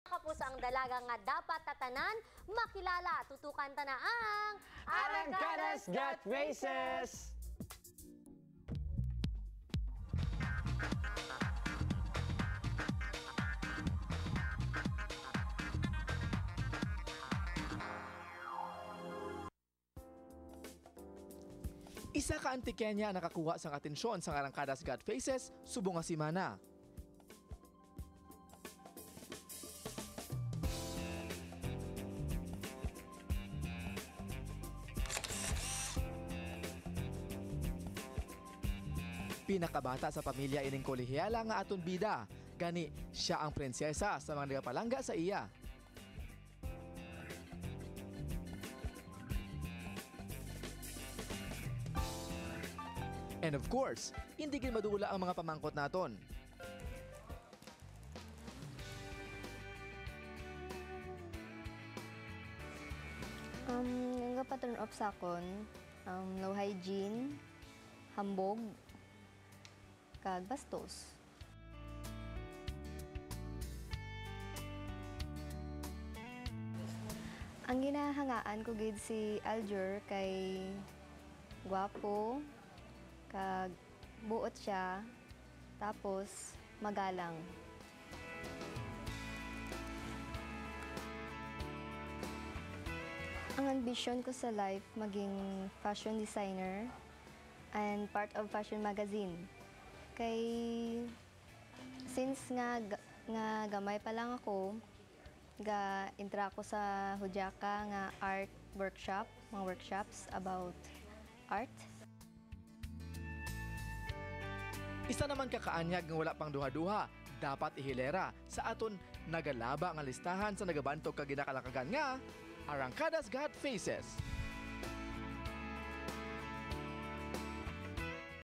Kapuso ang dalaga nga dapat tatanan, makilala, tutukan ta na ang Arangkadas Got Faces! Isa ka antikenya ang nakakuha sang atensyon sa Arangkadas Got Faces subong nga semana. Pinakabata sa pamilya ining kolehiyala nga aton bida. Gani, siya ang prinsesa sa mga nagapalangga sa iya. And of course, hindi gid madula ang mga pamangkot naton. Nga pa-turn off sa akon, low hygiene, hambog, kag bastos. Ang ginahangaan ko gid si Aljur kay gwapo, kag buot siya, tapos magalang. Ang ambition ko sa life maging fashion designer and part of fashion magazine. Kay since nga gamay pa lang ako, intra ako sa Hudyaka nga art workshop, mga workshops about art. Isa naman kakaanyag nga wala pang duha-duha, dapat ihilera sa aton nagalaba nga listahan sa nagabantog kag ginakalakagan nga Arangkadas Got Faces.